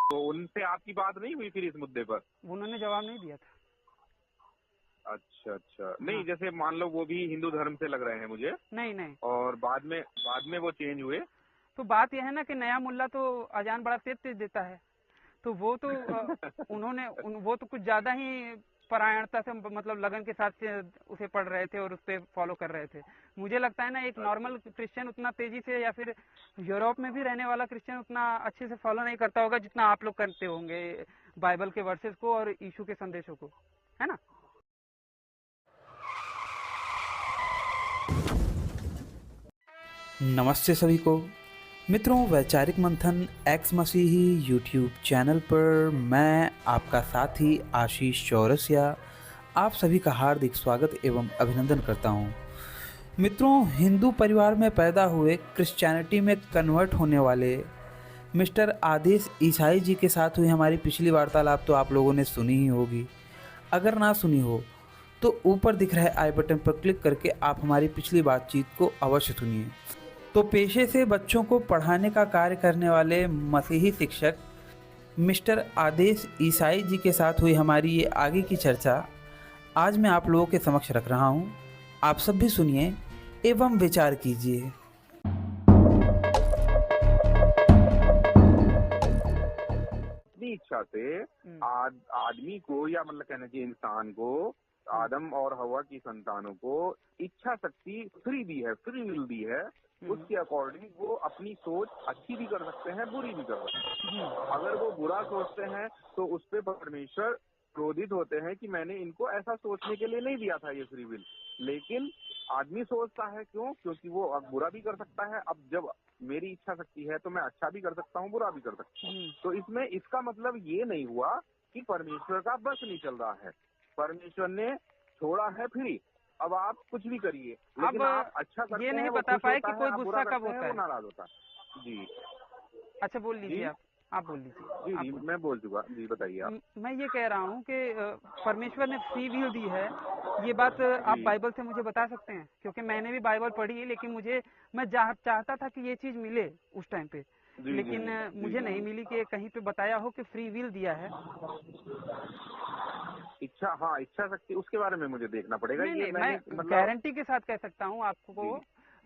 तो उनसे आपकी बात नहीं हुई फिर इस मुद्दे पर? उन्होंने जवाब नहीं दिया था। अच्छा अच्छा, नहीं हाँ। जैसे मान लो वो भी हिंदू धर्म से लग रहे हैं मुझे, नहीं नहीं, और बाद में वो चेंज हुए। तो बात यह है ना कि नया मुल्ला तो अजान बड़ा तेज तेज देता है, तो वो तो वो तो कुछ ज्यादा ही परायणता से, मतलब लगन के साथ से उसे पढ़ रहे थे और उस पर फॉलो कर रहे थे। मुझे लगता है ना एक नॉर्मल क्रिश्चियन उतना तेजी से, या फिर यूरोप में भी रहने वाला क्रिश्चियन उतना अच्छे से फॉलो नहीं करता होगा जितना आप लोग करते होंगे बाइबल के वर्सेस को और यीशु के संदेशों को, है ना। नमस्ते सभी को मित्रों, वैचारिक मंथन एक्स मसीही यूट्यूब चैनल पर मैं आपका साथी आशीष चौरसिया आप सभी का हार्दिक स्वागत एवं अभिनंदन करता हूं। मित्रों, हिंदू परिवार में पैदा हुए क्रिश्चियनिटी में कन्वर्ट होने वाले मिस्टर आदेश ईसाई जी के साथ हुई हमारी पिछली वार्तालाप तो आप लोगों ने सुनी ही होगी। अगर ना सुनी हो तो ऊपर दिख रहे आई बटन पर क्लिक करके आप हमारी पिछली बातचीत को अवश्य सुनिए। तो पेशे से बच्चों को पढ़ाने का कार्य करने वाले मसीही शिक्षक मिस्टर आदेश ईसाई जी के साथ हुई हमारी ये आगे की चर्चा आज मैं आप लोगों के समक्ष रख रहा हूँ। आप सब भी सुनिए एवं विचार कीजिए। अपनी इच्छा से आदमी को, या मतलब कहना चाहिए इंसान को, आदम और हवा की संतानों को इच्छा शक्ति फ्री दी है, फ्री विल दी है। उसके अकॉर्डिंग वो अपनी सोच अच्छी भी कर सकते हैं, बुरी भी कर सकते हैं। अगर वो बुरा सोचते हैं तो उस पे परमेश्वर क्रोधित होते हैं कि मैंने इनको ऐसा सोचने के लिए नहीं दिया था ये फ्री विल। लेकिन आदमी सोचता है क्यों? क्योंकि वो अब बुरा भी कर सकता है। अब जब मेरी इच्छा शक्ति है तो मैं अच्छा भी कर सकता हूँ, बुरा भी कर सकता हूँ। तो इसमें इसका मतलब ये नहीं हुआ कि परमेश्वर का बस नहीं चल रहा है। परमेश्वर ने छोड़ा है फ्री, अब आप कुछ भी करिए, लेकिन आप अच्छा करते ये हैं नहीं वो बता खुश पाए होता कि है, कोई आप बुरा गुस्सा कब करते हैं होता वो है। नाराज होता है। जी अच्छा, बोल लीजिए जी आप बोल लीजिए। जी आप जी, बोल। मैं बोल चुका। जी बताइए आप। मैं ये कह रहा हूँ कि परमेश्वर ने फ्री विल दी है, ये बात आप जी बाइबल से मुझे बता सकते हैं? क्योंकि मैंने भी बाइबल पढ़ी है, लेकिन मैं चाहता था कि ये चीज मिले उस टाइम पे, जी जी लेकिन जी मुझे नहीं जी। मिली कि कहीं पे बताया हो कि फ्री विल दिया है। इच्छा, हाँ इच्छा शक्ति, उसके बारे में मुझे देखना पड़ेगा। नहीं ये नहीं, मैंने मैं मतलब गारंटी के साथ कह सकता हूँ आपको, जी जी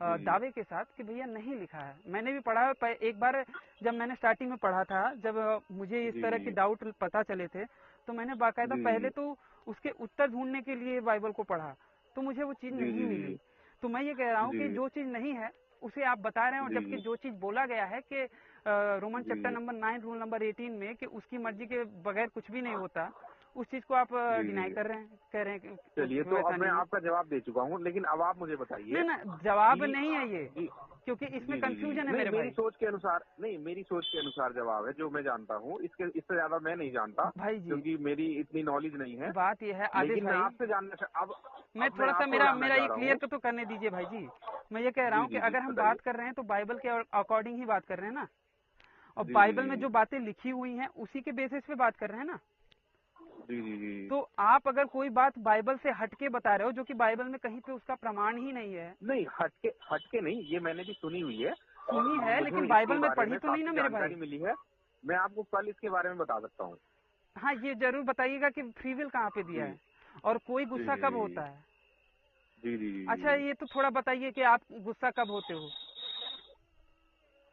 जी दावे के साथ, कि भैया नहीं लिखा है। मैंने भी पढ़ा है एक बार, जब मैंने स्टार्टिंग में पढ़ा था, जब मुझे इस जी तरह के जी डाउट पता चले थे, तो मैंने बाकायदा जी पहले तो उसके उत्तर ढूंढने के लिए बाइबल को पढ़ा, तो मुझे वो चीज जी नहीं जी मिली। तो मैं ये कह रहा हूँ कि जी जो चीज नहीं है उसे आप बता रहे हैं, और जी जबकि जी जो चीज बोला गया है कि रोमन जी चैप्टर नंबर 9 रूल नंबर 18 में कि उसकी मर्जी के बगैर कुछ भी नहीं होता, उस चीज को आप जी डिनाई जी। कर रहे हैं, कह रहे हैं कि चलिए, तो वैसा अब मैं नहीं है। आपका जवाब दे चुका हूँ, लेकिन अब आप मुझे बताइए नहीं ना, जवाब कि नहीं है ये, जी क्योंकि इसमें जी जी जी कंफ्यूजन है नहीं, मेरे मेरी भाई। सोच के अनुसार नहीं, मेरी सोच के अनुसार जवाब है जो मैं जानता हूँ। इससे ज्यादा मैं नहीं जानता, भाई जी, क्योंकि मेरी इतनी नॉलेज नहीं है। बात ये है आदिल लेकिन मैं भाई, आपसे मैं अब मैं थोड़ा सा आपसे मेरा जानना मेरा चाह ये रहा क्लियर हूँ। तो करने दीजिए भाई जी। मैं ये कह रहा जी हूँ कि जी जी अगर हम बताइए। बात कर रहे हैं तो बाइबल के अकॉर्डिंग ही बात कर रहे हैं ना, और जी जी बाइबल में जी जो बातें लिखी हुई हैं उसी के बेसिस पे बात कर रहे हैं ना। जी जी जी। तो आप अगर कोई बात बाइबल से हटके बता रहे हो, जो कि बाइबल में कहीं पे उसका प्रमाण ही नहीं है। नहीं, हटके नहीं, ये मैंने भी सुनी हुई है और सुनी है, मुझे लेकिन इसके बाइबल में बारे पढ़ी में तो नहीं ना काफी मेरे भाई। जानकारी मिली है। मैं आपको कल इसके बारे में बता सकता हूँ। हाँ, ये जरूर बताइएगा कि फ्री विल कहाँ पे दिया जी है, और कोई जी गुस्सा कब होता है। जी जी जी अच्छा, जी। ये तो थोड़ा बताइए कि आप गुस्सा कब होते हो।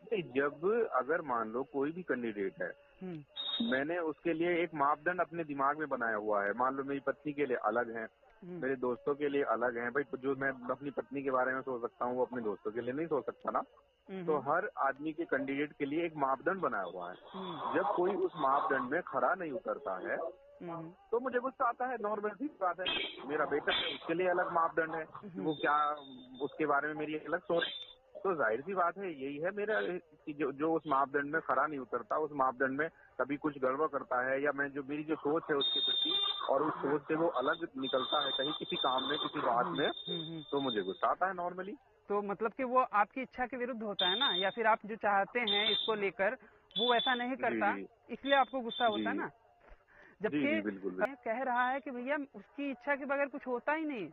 नहीं, जब अगर मान लो कोई भी कैंडिडेट है, हम्म मैंने उसके लिए एक मापदंड अपने दिमाग में बनाया हुआ है। मान लो मेरी पत्नी के लिए अलग है, हम्म मेरे दोस्तों के लिए अलग है। भाई, तो जो मैं अपनी पत्नी के बारे में सोच सकता हूँ वो अपने दोस्तों के लिए नहीं सोच सकता ना। तो हम्म हर आदमी के कैंडिडेट के लिए एक मापदंड बनाया हुआ है। हम्म जब कोई उस मापदंड में खरा नहीं उतरता है हम्म तो मुझे गुस्सा आता है। नॉर्मल सी बात है। मेरा बेटा है, उसके लिए अलग मापदंड है कि वो क्या, उसके बारे में मेरी अलग सोच। तो जाहिर सी बात है, यही है मेरा कि जो उस मापदंड में खरा नहीं उतरता, उस मापदंड में कभी कुछ गड़बड़ करता है, या मैं जो मेरी जो सोच है उसके प्रति और उस सोच से वो अलग निकलता है कहीं किसी काम में, किसी बात में, हम्म। तो मुझे गुस्सा आता है नॉर्मली। तो मतलब कि वो आपकी इच्छा के विरुद्ध होता है ना, या फिर आप जो चाहते हैं इसको लेकर वो ऐसा नहीं जी करता, जी इसलिए आपको गुस्सा जी होता है ना। जी जबकि जी बिल्कुल बिल्कुल। कह रहा है कि भैया उसकी इच्छा के बगैर कुछ होता ही नहीं,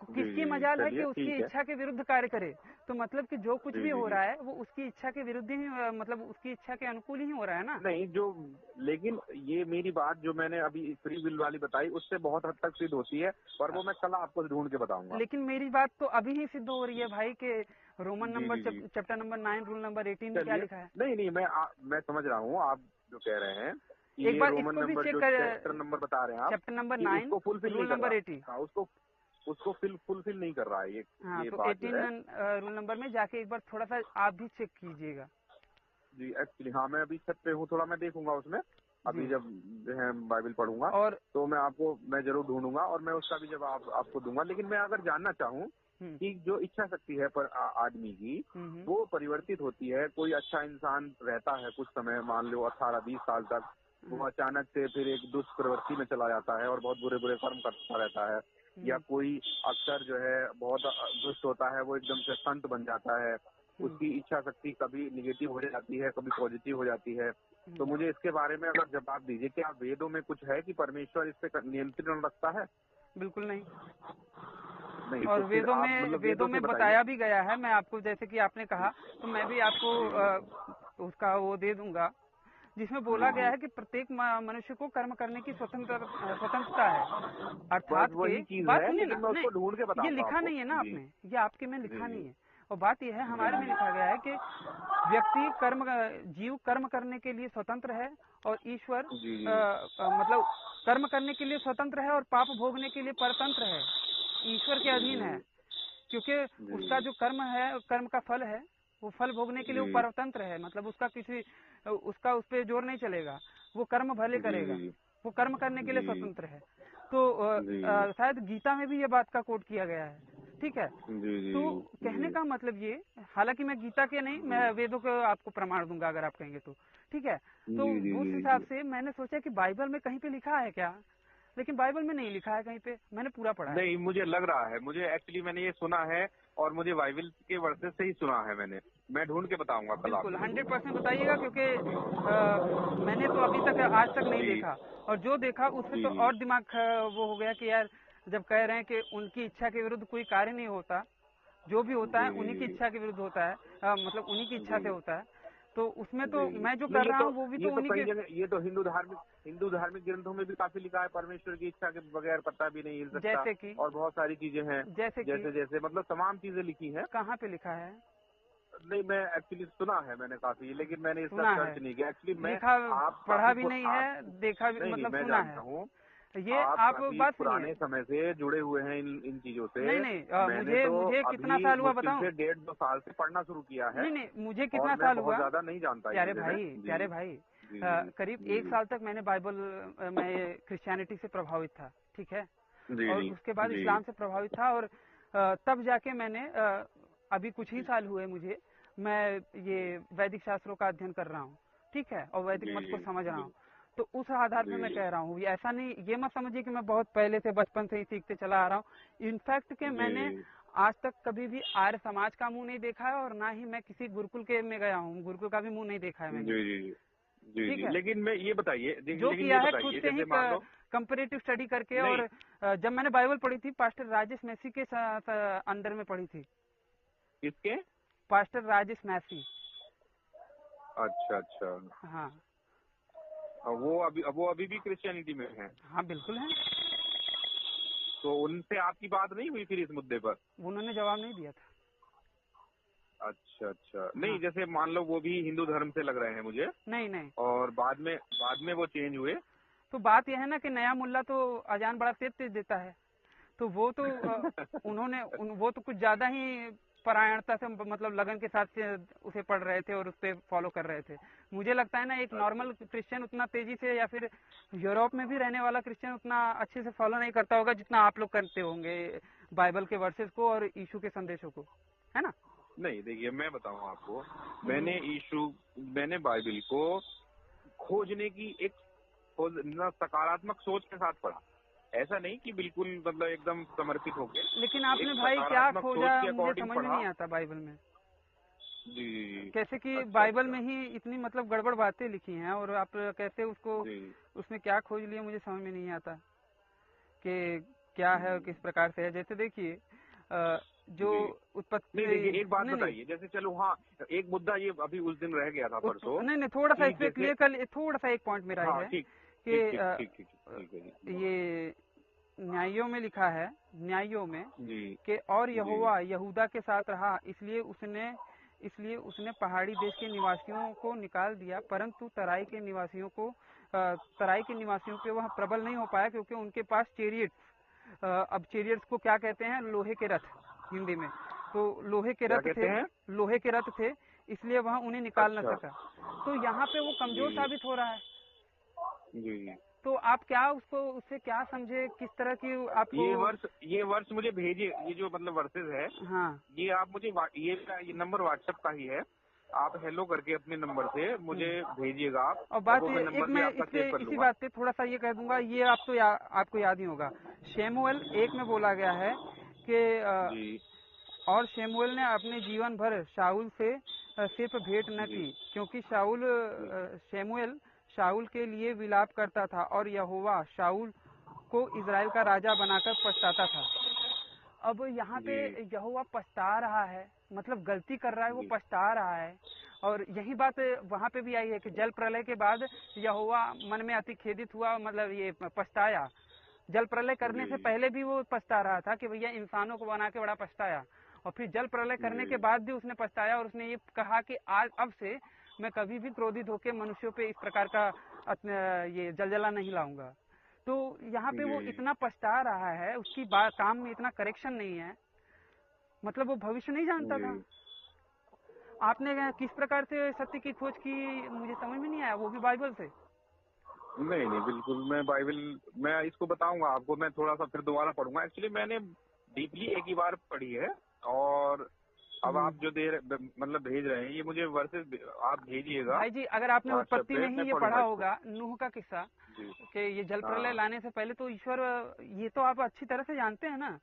किसकी मजाल है कि चलिए, उसकी ठीक है। इच्छा के विरुद्ध कार्य करे। तो मतलब कि जो कुछ जी, भी जी, हो जी। रहा है वो उसकी इच्छा के विरुद्ध ही मतलब उसकी इच्छा के अनुकूल ही हो रहा है ना। नहीं, जो लेकिन ये मेरी बात जो मैंने अभी फ्री विल वाली बताई उससे बहुत हद तक सिद्ध होती है, पर वो मैं कल आपको ढूंढ के बताऊंगा। लेकिन मेरी बात तो अभी ही सिद्ध हो रही है भाई के रोमन जी, नंबर जी, जी। चैप्टर नंबर 9 रूल नंबर 18 में क्या चलिए, लिखा है। नहीं नहीं, मैं समझ रहा हूँ आप जो कह रहे हैं कि एक ये बार रोमन इसको भी नंबर चेक जो कर, चैप्टर नंबर बता रहे हैं आप चैप्टर नंबर कि 9 उसको फुलफिल रूल नहीं कर नंबर रहा। 80। हाँ, उसको फुलफिल नहीं कर रहा है हाँ, ये तो बात जो 18 है। रूल नंबर में जाके एक बार थोड़ा सा आप भी चेक कीजिएगा। जी, एक्चुअली हाँ, मैं अभी छत पे हूँ, थोड़ा मैं देखूंगा उसमें। अभी जी। जब जो है बाइबल पढ़ूंगा और तो मैं जरूर ढूंढूंगा और मैं उसका भी जवाब आपको दूंगा। लेकिन मैं अगर जानना चाहूँ कि जो इच्छा शक्ति है पर आदमी की, वो परिवर्तित होती है। कोई अच्छा इंसान रहता है कुछ समय, मान लो 18-20 साल तक, वो अचानक से फिर एक दुष्ट प्रवृत्ति में चला जाता है और बहुत बुरे बुरे कर्म करता रहता है। या कोई अक्सर जो है बहुत दुष्ट होता है, वो एकदम से संत बन जाता है। उसकी इच्छा शक्ति कभी निगेटिव हो जाती है, कभी पॉजिटिव हो जाती है। तो मुझे इसके बारे में अगर जवाब दीजिए, क्या वेदों में कुछ है कि परमेश्वर इस पे नियंत्रण रखता है? बिल्कुल नहीं। नहीं, और तो फिर आप मतलब वेदों से में बताइए। बताया भी गया है। मैं आपको जैसे कि आपने कहा तो मैं भी आपको उसका वो दे दूंगा, जिसमें बोला गया है कि प्रत्येक मनुष्य को कर्म करने की स्वतंत्रता है। बस अर्थात वही के चीज बात है, सुनिए ना, लेकिन मैं नहीं उसको ढूंढ के ये बताऊंगा लिखा आपको। नहीं है ना जी, आपने, ये आपके में लिखा जी, नहीं जी, है। और बात यह है हमारे में लिखा गया है कि व्यक्ति जीव कर्म करने के लिए स्वतंत्र है और ईश्वर जी, जी, मतलब कर्म करने के लिए स्वतंत्र है और पाप भोगने के लिए परतंत्र है, ईश्वर के अधीन है। क्योंकि उसका जो कर्म है, कर्म का फल है, वो फल भोगने के लिए वो जी, परतंत्र है। मतलब उसका उस पर जोर नहीं चलेगा, वो कर्म भले करेगा, जी, वो कर्म करने के लिए जी, स्वतंत्र है। तो जी, शायद गीता में भी ये बात का कोट किया गया है। ठीक है। जी, तो जी, कहने जी, का मतलब ये, हालांकि मैं गीता के नहीं, मैं वेदों को आपको प्रमाण दूंगा अगर आप कहेंगे तो। ठीक है। तो जी, जी, उस जी, हिसाब जी। से मैंने सोचा कि बाइबल में कहीं पे लिखा है क्या, लेकिन बाइबल में नहीं लिखा है कहीं पे, मैंने पूरा पढ़ा है। नहीं, मुझे लग रहा है, मुझे एक्चुअली मैंने ये सुना है और मुझे बाइबल के वर्सेस से ही सुना है मैंने। मैं ढूंढ के बताऊंगा कल बिल्कुल आपको। 100% बताइएगा, क्योंकि मैंने तो अभी तक आज तक नहीं जी, देखा, और जो देखा उससे जी, तो जी, और दिमाग वो हो गया कि यार, जब कह रहे हैं कि उनकी इच्छा के विरुद्ध कोई कार्य नहीं होता, जो भी होता जी, है उन्हीं की जी, इच्छा के विरुद्ध होता है, मतलब उन्हीं की इच्छा से जी, होता है। तो उसमें तो जी। मैं जो नहीं, कर रहा हूँ वो भी ये तो तो उन्हीं कई के। जगह, ये तो हिंदू धार्मिक ग्रंथों में भी काफी लिखा है, परमेश्वर की इच्छा के बगैर पत्ता भी नहीं हिल सकता। जैसे कि और बहुत सारी चीजें हैं, जैसे कि जैसे जैसे मतलब तमाम चीजें लिखी हैं। कहाँ पे लिखा है? नहीं, मैं एक्चुअली सुना है मैंने काफी, लेकिन मैंने इसका सुना है, सर्च नहीं किया एक्चुअली। मैं लिखा आप पढ़ा काफी भी नहीं आप है, देखा भी, नहीं नहीं, मतलब मैं सुना जानता है। हूँ, ये आप आप काफी बात सुनिए। पुराने समय से जुड़े हुए हैं इन चीजों से। नहीं नहीं, मैंने मुझे तो मुझे कितना अभी साल हुआ मुश्किल बताऊं? से 1.5-2 साल से पढ़ना शुरू किया है नहीं नहीं, मुझे और कितना मैं साल बहुत हुआ? ज्यादा नहीं जानता इस विषय में। जी, प्यारे भाई, जी, जी, करीब जी, 1 साल तक मैंने बाइबल मैं क्रिश्चियनिटी से प्रभावित था। ठीक है। जी, और जी, उसके बाद जी, इस्लाम से प्रभावित था, और तब जाके मैंने अभी कुछ ही साल हुए मुझे, मैं ये वैदिक शास्त्रों का अध्ययन कर रहा हूँ। ठीक है। और वैदिक जी, मत को समझ रहा जी, हूँ। तो उस आधार पे मैं जी, कह रहा हूँ, ऐसा नहीं, ये मत समझिए कि मैं बहुत पहले से बचपन से ही सीखते चला आ रहा हूँ। इनफैक्ट के मैंने जी, आज तक कभी भी आर्य समाज का मुंह नहीं देखा है, और ना ही मैं किसी गुरुकुल के में गया हूँ, गुरुकुल का भी मुंह नहीं देखा है जी, मैंने। जी, जी, ठीक जी। है। लेकिन मैं ये बताइए, जो लेकिन किया ये है खुद बताइए, से ही जैसे मान लो। कंपैरेटिव स्टडी करके। नहीं, और जब मैंने बाइबल पढ़ी थी, पास्टर राजेश मैसी के अंडर में पढ़ी थी। किसके? पास्टर राजेश मैसी। अच्छा, अच्छा। हाँ वो अभी भी क्रिश्चियनिटी में है? हाँ, बिल्कुल है। तो उनसे आपकी बात नहीं हुई फिर इस मुद्दे पर? उन्होंने जवाब नहीं दिया था। अच्छा, अच्छा। हाँ। नहीं, जैसे मान लो वो भी हिंदू धर्म से लग रहे हैं मुझे, नहीं नहीं, और बाद में वो चेंज हुए। तो बात यह है ना कि नया मुल्ला तो अजान बड़ा तेज तेज देता है। तो वो तो वो तो कुछ ज्यादा ही परायणता से, मतलब लगन के साथ से उसे पढ़ रहे थे और उस पर फॉलो कर रहे थे। मुझे लगता है ना, एक नॉर्मल क्रिश्चियन उतना तेजी से, या फिर यूरोप में भी रहने वाला क्रिश्चियन उतना अच्छे से फॉलो नहीं करता होगा जितना आप लोग करते होंगे बाइबल के वर्सेस को और यीशु के संदेशों को, है ना? नहीं, देखिए मैं बताऊं आपको, मैंने बाइबल को खोजने की एक सकारात्मक सोच के साथ पढ़ा। ऐसा नहीं कि बिल्कुल मतलब एकदम समर्पित होके, लेकिन एक आपने भाई क्या सकारात्मक खोजा, सोच के मुझे अकॉर्डिंग समझ में पढ़ा। नहीं आता बाइबल में। जी। कैसे कि अच्छा, बाइबल अच्छा। में ही इतनी मतलब गड़बड़ बातें लिखी हैं, और आप कैसे उसको जी, उसमें क्या खोज लिया, मुझे समझ में नहीं आता कि क्या है और किस प्रकार से है। जैसे देखिए जो उत्पत्ति, नहीं देखिए एक बात बताइए, जैसे चलो हाँ एक मुद्दा ये अभी उस दिन रह गया था परसों। नहीं थोड़ा सा इसमें क्लियर कर, थोड़ा सा एक पॉइंट मेरा हाँ, है ठीक, कि ये न्यायों में लिखा है, न्यायों में जी, कि और यहोवा यहूदा के साथ रहा, इसलिए उसने पहाड़ी देश के निवासियों को निकाल दिया, परंतु तराई के निवासियों पे वह प्रबल नहीं हो पाया, क्योंकि उनके पास चेरियट्स, अब चेरियट्स को क्या कहते हैं, लोहे के रथ हिंदी में, तो लोहे के रथ थे, इसलिए वह उन्हें निकाल न सका। तो यहाँ पे वो कमजोर साबित हो रहा है जी। तो आप क्या उससे क्या समझे, किस तरह की आपको ये वर्ष मुझे भेजिए, ये जो मतलब वर्सेज है, हाँ ये आप मुझे ये नंबर व्हाट्सएप का ही है, आप हेलो करके अपने नंबर से मुझे भेजिएगा आप। और बात एक मैं इसी बात पे थोड़ा सा ये कह दूंगा, ये आपको याद ही होगा, शमूएल 1 में बोला गया है कि और शमूएल ने अपने जीवन भर शाऊल से सिर्फ भेंट न की, क्योंकि शमूएल शाऊल के लिए विलाप करता था और यहोवा शाऊल को इजराइल का राजा बनाकर पछताता था। अब यहाँ पे यहोवा पछता रहा है, मतलब गलती कर रहा है, वो पछता रहा है। और यही बात वहाँ पे भी आई है कि जल प्रलय के बाद यहोवा मन में अति खेदित हुआ, मतलब ये पछताया। जल प्रलय करने से पहले भी वो पछता रहा था कि भैया इंसानों को बना के बड़ा पछताया, और फिर जल प्रलय करने के बाद भी उसने पछताया, और उसने ये कहा कि आज अब से मैं कभी भी क्रोधित होकर मनुष्यों पे इस प्रकार का ये जलजला नहीं लाऊंगा। तो यहाँ पे वो इतना पछता रहा है, उसकी काम में इतना करेक्शन नहीं है, मतलब वो भविष्य नहीं जानता था। आपने किस प्रकार से सत्य की खोज की, मुझे समझ में नहीं आया, वो भी बाइबल से? नहीं बिल्कुल, मैं इसको बताऊंगा आपको, मैं थोड़ा सा फिर दोबारा पढ़ूंगा। एक्चुअली मैंने डीपली एक ही बार पढ़ी है, और अब आप जो मतलब भेज रहे हैं, ये मुझे वर्सेस आप भेजिएगा भाई जी। अगर आपने उत्पत्ति में ही ये पढ़ा होगा, नूह का किस्सा, कि ये जल प्रलय लाने से पहले तो ईश्वर, ये तो आप अच्छी तरह से जानते हैं ना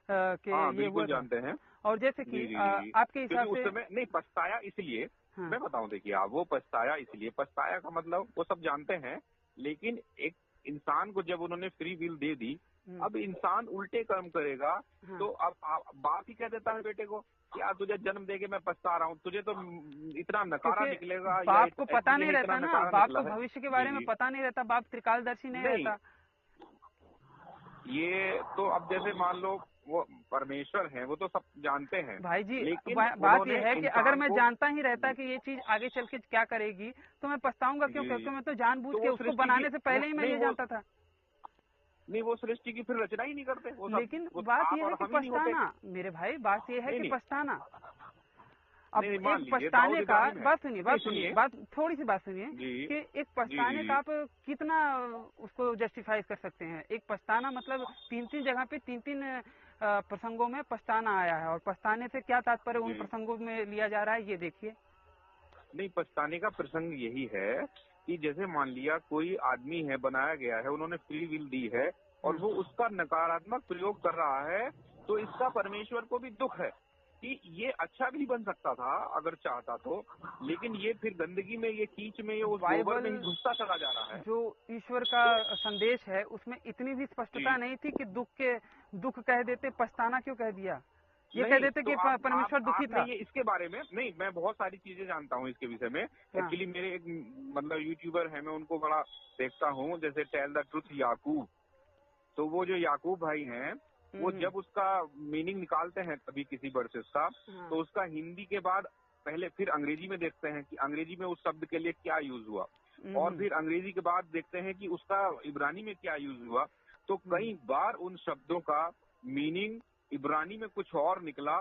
कि ये बिल्कुल जानते हैं। और जैसे कि आपके हिसाब से नहीं पछताया इसलिए, मैं बताऊं, देखिए आप, वो पछताया इसलिए, पछताया का मतलब वो सब जानते हैं, लेकिन एक इंसान को जब उन्होंने फ्री विल दे दी, अब इंसान उल्टे कर्म करेगा, तो अब बाप ही कह देता है बेटे को क्या तुझे जन्म देके मैं पछता रहा हूँ, तुझे तो इतना नकारा निकलेगा। बाप को पता नहीं रहता ना, बाप को भविष्य के बारे में पता नहीं रहता, बाप त्रिकालदर्शी नहीं रहता। ये तो अब जैसे मान लो वो परमेश्वर है, वो तो सब जानते हैं भाई जी। लेकिन बात ये है कि अगर मैं जानता ही रहता कि ये चीज आगे चल के क्या करेगी, तो मैं पछताऊंगा क्यों? क्योंकि मैं तो जानबूझ के उसको बनाने से पहले ही मैं ये जानता था। नहीं, वो सृष्टि की फिर रचना ही नहीं करते वो। लेकिन बात यह है कि पछताना, मेरे भाई, बात यह है कि पछताना, अब एक पछताने का, बात सुनिए, बात थोड़ी सी बात सुनिए कि एक पछताने का आप कितना उसको जस्टिफाई कर सकते हैं। एक पछताना मतलब 3 जगह पे 3 प्रसंगों में पछताना आया है, और पछताने से क्या तात्पर्य उन प्रसंगों में लिया जा रहा है, ये देखिए। नहीं, पछताने का प्रसंग यही है कि जैसे मान लिया कोई आदमी है, बनाया गया है, उन्होंने फ्री विल दी है, और वो उसका नकारात्मक प्रयोग कर रहा है, तो इसका परमेश्वर को भी दुख है कि ये अच्छा भी बन सकता था अगर चाहता तो, लेकिन ये फिर गंदगी में, ये कीच में, ये उस गोबर में ही घुसता चला जा रहा है। जो ईश्वर का संदेश है उसमें इतनी भी स्पष्टता नहीं थी कि दुख कह देते, पछताना क्यों कह दिया? ये कह देते कि परमेश्वर दुखी था। ये इसके बारे में नहीं, मैं बहुत सारी चीजें जानता हूँ इसके विषय में। एक्चुअली मेरे एक मतलब यूट्यूबर है, मैं उनको बड़ा देखता हूँ, जैसे टेल द ट्रुथ याकूब। तो वो जो याकूब भाई हैं, वो जब उसका मीनिंग निकालते हैं कभी किसी वर्सेस का, तो उसका हिंदी के बाद पहले फिर अंग्रेजी में देखते हैं कि अंग्रेजी में उस शब्द के लिए क्या यूज हुआ, और फिर अंग्रेजी के बाद देखते हैं कि उसका इब्रानी में क्या यूज हुआ। तो कई बार उन शब्दों का मीनिंग इब्रानी में कुछ और निकला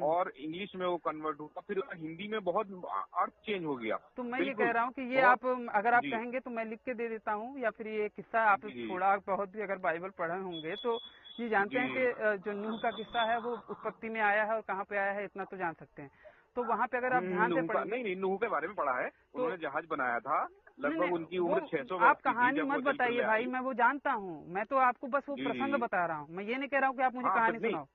और इंग्लिश में वो कन्वर्ट हुआ, फिर हिंदी में बहुत अर्थ चेंज हो गया। तो मैं ये कह रहा हूँ कि ये आप अगर आप कहेंगे तो मैं लिख के दे देता हूँ, या फिर ये किस्सा आप थोड़ा बहुत भी अगर बाइबल पढ़े होंगे तो ये जानते हैं कि जो नूह का किस्सा है वो उत्पत्ति में आया है, और कहाँ पे आया है इतना तो जान सकते हैं। तो वहाँ पे अगर आप ध्यान से पढ़ेंगे, नहीं नूह के बारे में पढ़ा है, उन्होंने जहाज बनाया था, लगभग उनकी उम्र 600 आप कहानी मत बताइए भाई, मैं वो जानता हूँ, मैं तो आपको बस वो प्रसंग बता रहा हूँ, मैं ये नहीं कह रहा हूँ कि आप मुझे कहानी सुनाओ,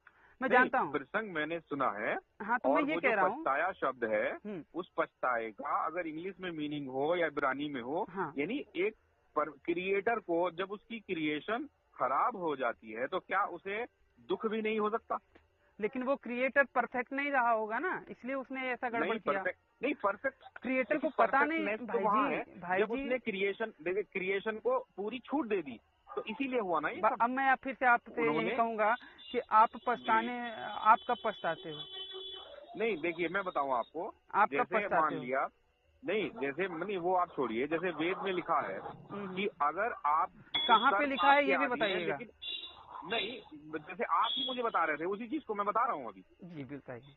मैं जानता हूँ प्रसंग मैंने सुना है। हाँ, तो मैं ये कह रहा हूँ, पछताया शब्द है, उस पछताए का अगर इंग्लिश में मीनिंग हो या इब्रानी में हो, यानी एक क्रिएटर को जब उसकी क्रिएशन खराब हो जाती है तो क्या उसे दुख भी नहीं हो सकता? लेकिन वो क्रिएटर परफेक्ट नहीं रहा होगा ना, इसलिए उसने ऐसा गड़बड़ किया। नहीं परफेक्ट क्रिएटर को पता नहीं तो वहाँ है जब उसने क्रिएशन को पूरी छूट दे दी, तो इसीलिए हुआ ना ये सब। अब मैं फिर से आपसे यही कहूंगा कि आप कब पछताते हो? नहीं देखिए, मैं बताऊं आपको, आप कब जैसे पछताते मान हो? लिया, नहीं वो आप छोड़िए, जैसे वेद में लिखा है कि अगर आप कहाँ पे लिखा है ये भी बताइएगा। नहीं, जैसे आप ही मुझे बता रहे थे, उसी चीज को मैं बता रहा हूँ अभी। जी बताइए।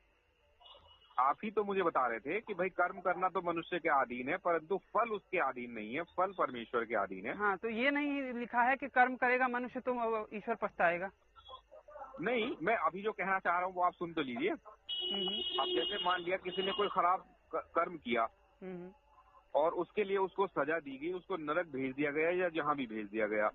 आप ही तो मुझे बता रहे थे कि भाई कर्म करना तो मनुष्य के अधीन है, परंतु फल उसके अधीन नहीं है, फल परमेश्वर के अधीन है। हाँ, तो ये नहीं लिखा है कि कर्म करेगा मनुष्य तो ईश्वर पछताएगा? नहीं, मैं अभी जो कहना चाह रहा हूँ वो आप सुन तो लीजिए। अब जैसे मान लिया किसी ने कोई खराब कर्म किया और उसके लिए उसको सजा दी गई, उसको नरक भेज दिया गया या जहाँ भी भेज दिया गया,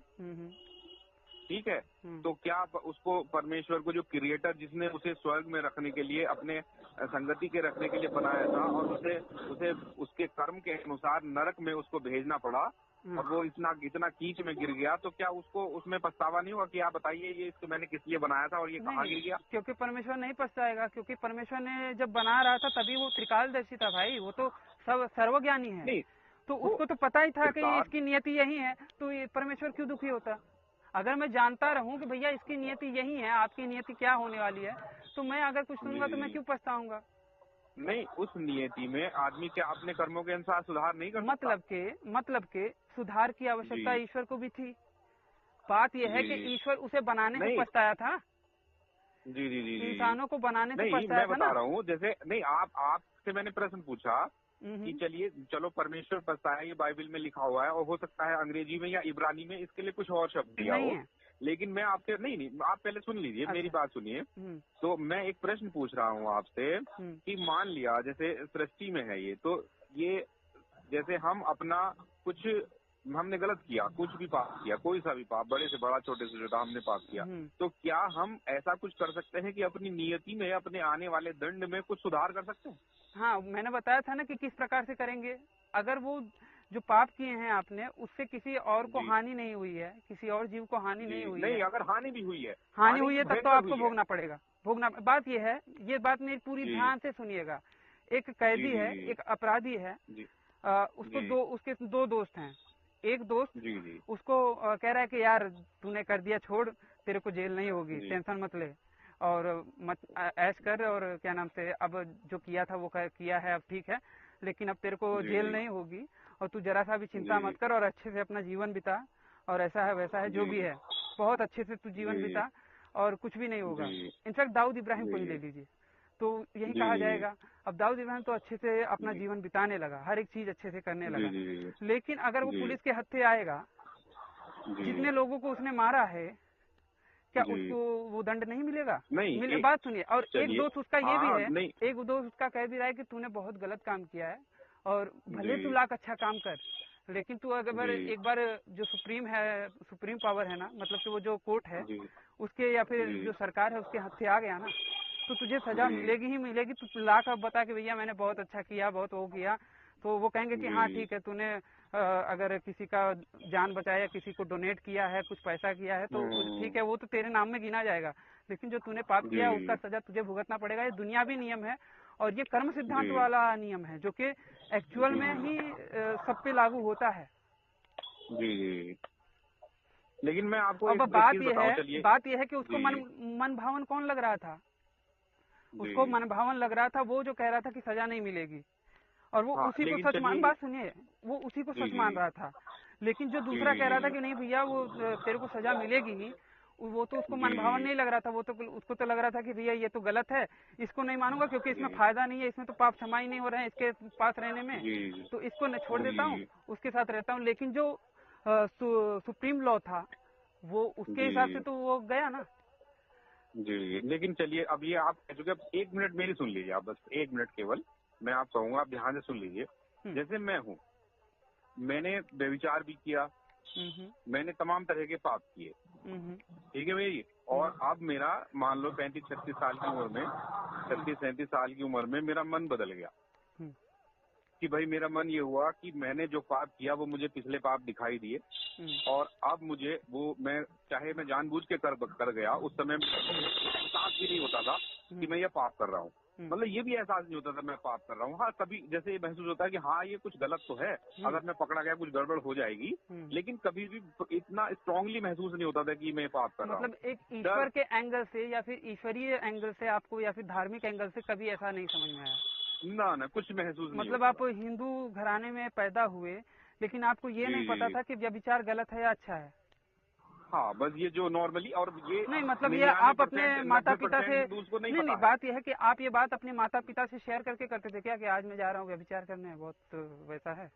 ठीक है, तो क्या उसको परमेश्वर को, जो क्रिएटर जिसने उसे स्वर्ग में रखने के लिए, अपने संगति के रखने के लिए बनाया था, और उसे उसके कर्म के अनुसार नरक में उसको भेजना पड़ा और वो इतना कीच में गिर गया, तो क्या उसको उसमें पछतावा नहीं हुआ कि आप बताइए ये इसको मैंने किस लिए बनाया था और ये कहाँ गिर गया? क्योंकि परमेश्वर नहीं पछताएगा, क्योंकि परमेश्वर ने जब बना रहा था तभी वो त्रिकालदर्शी था भाई, वो तो सर्वज्ञानी है। नहीं, तो उसको तो पता ही था कि इसकी नियति यही है, तो ये परमेश्वर क्यों दुखी होता? अगर मैं जानता रहूं कि भैया इसकी नियति यही है, आपकी नियति क्या होने वाली है, तो मैं अगर कुछ सुनूंगा तो मैं क्यों पछताऊंगा? नहीं, उस नियति में आदमी क्या अपने कर्मों के अनुसार सुधार नहीं कर सकता? मतलब के सुधार की आवश्यकता ईश्वर को भी थी। बात यह है कि ईश्वर उसे बनाने से पछताया था। जी, इंसानों को बनाने से पछताया था ना। मैं बता रहा हूँ, जैसे नहीं, आपसे मैंने प्रश्न पूछा कि चलो परमेश्वर पछताया, ये बाइबल में लिखा हुआ है, और हो सकता है अंग्रेजी में या इब्रानी में इसके लिए कुछ और शब्द दिया हो, लेकिन मैं आपसे नहीं, आप पहले सुन लीजिए, मेरी बात सुनिए। तो मैं एक प्रश्न पूछ रहा हूँ आपसे कि मान लिया जैसे सृष्टि में है ये, तो ये जैसे हम अपना कुछ, हमने गलत किया, कुछ भी पाप किया, कोई सा भी पाप, बड़े से बड़ा छोटे से छोटा हमने पाप किया, तो क्या हम ऐसा कुछ कर सकते हैं कि अपनी नियति में, अपने आने वाले दंड में कुछ सुधार कर सकते हैं? हाँ, मैंने बताया था ना कि किस प्रकार से करेंगे। अगर वो जो पाप किए हैं आपने, उससे किसी और को हानि नहीं हुई है, किसी और जीव को हानि नहीं हुई है। अगर हानि भी हुई है, तब तो आपको भोगना पड़ेगा। बात ये है, ये बात मेरी पूरी ध्यान से सुनिएगा। एक कैदी है, एक अपराधी है, उसको उसके दो दोस्त हैं। एक दोस्त उसको कह रहा है कि यार तूने कर दिया, छोड़, तेरे को जेल नहीं होगी, टेंशन मत ले और मत ऐश कर, और क्या नाम से, अब जो किया था वो किया है, अब ठीक है, लेकिन अब तेरे को जेल नहीं होगी और तू जरा सा भी चिंता मत कर और अच्छे से अपना जीवन बिता, और ऐसा है वैसा है, जो भी है बहुत अच्छे से तू जीवन बिता और कुछ भी नहीं होगा। इनफैक्ट दाऊद इब्राहिम को ही ले लीजिए, तो यही कहा जाएगा। अब दाऊद इब्राहिम तो अच्छे से अपना जीवन बिताने लगा, हर एक चीज अच्छे से करने लगा, लेकिन अगर वो पुलिस के हत्थे आएगा, जितने लोगों को उसने मारा है, क्या उसको वो दंड नहीं मिलेगा? नहीं, बात सुनिए। और एक दोस्त उसका ये भी है, एक दोस्त उसका कह भी रहा है कि तूने बहुत गलत काम किया है और भले तू लाख अच्छा काम कर, लेकिन तू अगर एक बार जो सुप्रीम पावर है ना, मतलब कि वो जो कोर्ट है उसके, या फिर जो सरकार है उसके हत्थे आ गया ना, तो तुझे सजा मिलेगी ही मिलेगी। तू लाख अब बता कि भैया मैंने बहुत अच्छा किया, बहुत वो किया, तो वो कहेंगे कि हाँ ठीक है, तूने अगर किसी का जान बचाया, किसी को डोनेट किया है, कुछ पैसा किया है, तो ठीक है, वो तो तेरे नाम में गिना जाएगा, लेकिन जो तूने पाप किया उसका सजा तुझे भुगतना पड़ेगा। ये दुनियावी नियम है और ये कर्म सिद्धांत वाला नियम है, जो कि एक्चुअल में ही सब पे लागू होता है। जी, लेकिन मैं आपको अब बात यह है कि उसको मन भावन कौन लग रहा था? उसको मन भावन लग रहा था वो जो कह रहा था कि सजा नहीं मिलेगी, और वो उसी को सच मान, बात सुनिए, वो उसी को सच मान रहा था। लेकिन जो दूसरा कह रहा था कि नहीं भैया वो तेरे को सजा मिलेगी ही, वो तो उसको मन भावन नहीं लग रहा था। वो तो उसको तो लग रहा था कि भैया ये तो गलत है, इसको नहीं मानूंगा क्योंकि इसमें फायदा नहीं है, इसमें तो पाप क्षमाई नहीं हो रहे हैं इसके पास रहने में, तो इसको न छोड़ देता हूँ, उसके साथ रहता हूँ। लेकिन जो सुप्रीम लॉ था वो उसके हिसाब से तो वो गया ना। जी, लेकिन चलिए, अब ये आप कह चुके, अब 1 मिनट मेरी सुन लीजिए आप, बस 1 मिनट केवल मैं आप कहूँगा, आप ध्यान से सुन लीजिए। जैसे मैं हूँ, मैंने व्यभिचार भी किया, मैंने तमाम तरह के पाप किए, ठीक है भैया, और अब मेरा मान लो 35-36 साल की उम्र में, 36-37 साल की उम्र में मेरा मन बदल गया, कि भाई मेरा मन ये हुआ कि मैंने जो पाप किया वो मुझे पिछले पाप दिखाई दिए, और अब मुझे वो मैं चाहे मैं जानबूझ के कर गया, उस समय एहसास भी नहीं होता था कि मैं ये पाप कर रहा हूँ। मतलब ये भी एहसास नहीं होता था मैं पाप कर रहा हूँ। हाँ, कभी जैसे महसूस होता है कि हाँ ये कुछ गलत तो है, अगर मैं पकड़ा गया कुछ गड़बड़ हो जाएगी, लेकिन कभी भी इतना स्ट्रांगली महसूस नहीं होता था कि मैं पाप कर रहा हूँ। मतलब एक ईश्वर के एंगल से या फिर ईश्वरीय एंगल से आपको या फिर धार्मिक एंगल से कभी ऐसा नहीं समझ में आया? ना कुछ महसूस नहीं मतलब होता। आप हिंदू घराने में पैदा हुए, लेकिन आपको ये नहीं पता था कि व्यभिचार गलत है या अच्छा है? हाँ, बस ये जो नॉर्मली, और ये नहीं मतलब ये आप अपने माता पिता से नहीं, बात यह है कि आप ये बात अपने माता पिता से शेयर करके करते थे क्या कि आज मैं जा रहा हूँ व्यभिचार करने, बहुत वैसा है?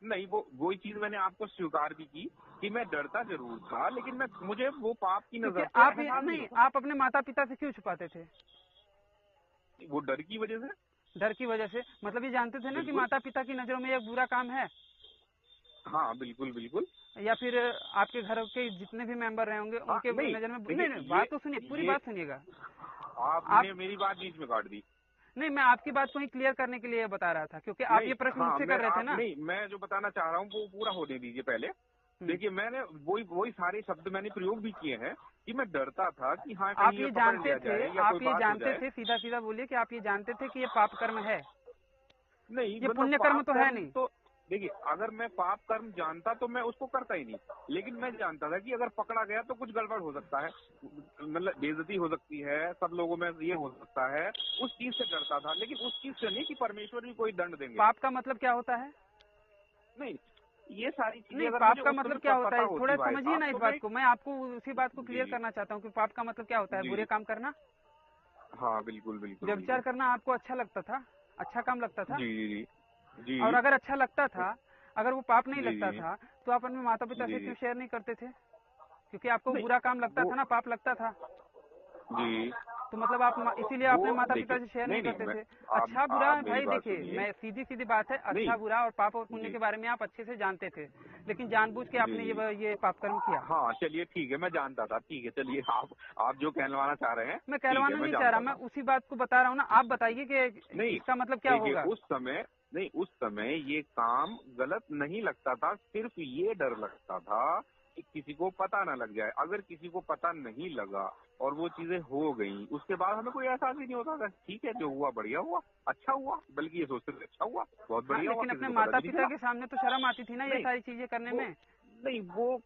नहीं, वही चीज मैंने आपको स्वीकार भी की कि मैं डरता जरूर था, लेकिन मुझे वो पाप की नजर से आप नहीं, आप अपने माता पिता से क्यों छुपाते थे? वो डर की वजह से। डर की वजह से मतलब ये जानते थे ना कि माता पिता की नजरों में एक बुरा काम है? हाँ बिल्कुल बिल्कुल। या फिर आपके घर के जितने भी मेंबर रहे होंगे उनके नजर में नहीं, बात तो सुनिए, पूरी बात सुनिएगा। आपने मेरी बात बीच में काट दी। नहीं, मैं आपकी बात को ही क्लियर करने के लिए बता रहा था, क्योंकि आप ये प्रश्न मुझसे कर रहे थे ना। नहीं, मैं जो बताना चाह रहा हूँ वो पूरा होने दीजिए पहले। देखिए, मैंने वही सारे शब्द मैंने प्रयोग भी किए हैं कि मैं डरता था कि हाँ आप ये जानते थे, सीधा सीधा बोलिए कि आप ये जानते थे कि ये पाप कर्म है? नहीं, ये पुण्य कर्म तो है नहीं। तो देखिए, अगर मैं पाप कर्म जानता तो मैं उसको करता ही नहीं, लेकिन मैं जानता था कि अगर पकड़ा गया तो कुछ गड़बड़ हो सकता है, मतलब बेइज्जती हो सकती है, सब लोगों में ये हो सकता है, उस चीज से डरता था, लेकिन उस चीज से नहीं कि परमेश्वर भी कोई दंड देंगे। पाप का मतलब क्या होता है? नहीं, ये सारी चीजें नहीं, पाप का मतलब क्या होता है थोड़ा समझिए ना इस बात को। मैं आपको उसी बात को क्लियर करना चाहता हूँ कि पाप का मतलब क्या होता है। बुरे काम करना? हाँ बिल्कुल बिल्कुल। व्यभिचार करना आपको अच्छा लगता था? अच्छा काम लगता था? जी जी। और अगर अच्छा लगता था, अगर वो पाप नहीं लगता था, तो आप अपने माता पिता से क्यों शेयर नहीं करते थे? क्योंकि आपको बुरा काम लगता था ना, पाप लगता था जी। तो मतलब आप इसीलिए अपने माता पिता से शेयर नहीं करते थे। अच्छा बुरा भाई देखिए, मैं सीधी बात है, अच्छा बुरा और पाप और पुण्य के बारे में आप अच्छे से जानते थे, लेकिन जानबूझ के आपने ये पाप कर्म किया। हाँ चलिए ठीक है, मैं जानता था, ठीक है, चलिए आप जो कहलवाना चाह रहे हैं। मैं कहलवाना नहीं चाह रहा, मैं उसी बात को बता रहा हूँ ना। आप बताइए कि इसका मतलब क्या होगा? उस समय ये काम गलत नहीं लगता था, सिर्फ ये डर लगता था कि किसी को पता ना लग जाए। अगर किसी को पता नहीं लगा और वो चीजें हो गई, उसके बाद हमें कोई एहसास ही नहीं होता था। ठीक है, जो हुआ बढ़िया हुआ, अच्छा हुआ, बल्कि ये सोचते थे अच्छा हुआ, बहुत बढ़िया हुआ। लेकिन अपने माता पिता के सामने तो शर्म आती थी ना ये सारी चीजें करने में। नहीं, वो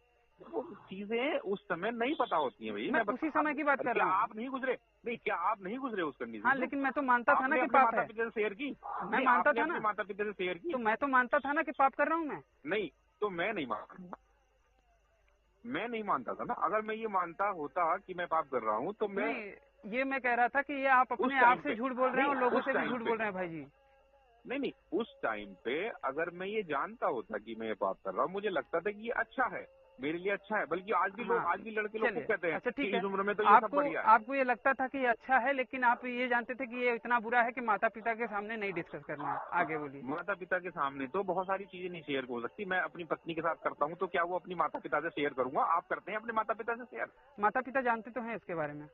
चीजें उस समय नहीं पता होती है भाई। मैं उसी समय की बात कर रहा हूँ। आप नहीं गुजरे? नहीं, क्या आप नहीं गुजरे उस कंडीशन? हाँ, लेकिन मैं तो मानता था ना कि पाप है। माता पिता से शेयर की? मैं मानता था ना, माता पिता से शेयर की? तो मैं तो मानता था ना कि पाप कर रहा हूँ मैं। नहीं, तो मैं नहीं मानता था ना। अगर मैं ये मानता होता कि मैं पाप कर रहा हूँ तो मैं ये मैं कह रहा था कि ये आप अपने आप से झूठ बोल रहे हैं और लोगों से भी झूठ बोल रहे हैं भाई जी। नहीं, उस टाइम पे अगर मैं ये जानता होता कि मैं ये पाप कर रहा हूँ, मुझे लगता था कि ये अच्छा है, मेरे लिए अच्छा है। बल्कि आज भी लड़के लोग कहते हैं, अच्छा ठीक है, इस उम्र में तो ये सब बढ़िया है। आपको ये लगता था कि ये अच्छा है, लेकिन आप ये जानते थे कि ये इतना बुरा है कि माता पिता के सामने नहीं डिस्कस करना है। आगे बोलिए। माता पिता के सामने तो बहुत सारी चीजें नहीं शेयर हो सकती। मैं अपनी पत्नी के साथ करता हूँ, तो क्या वो अपनी माता पिता से शेयर करूंगा? आप करते हैं अपने माता पिता से शेयर? माता पिता जानते तो हैं इसके बारे में?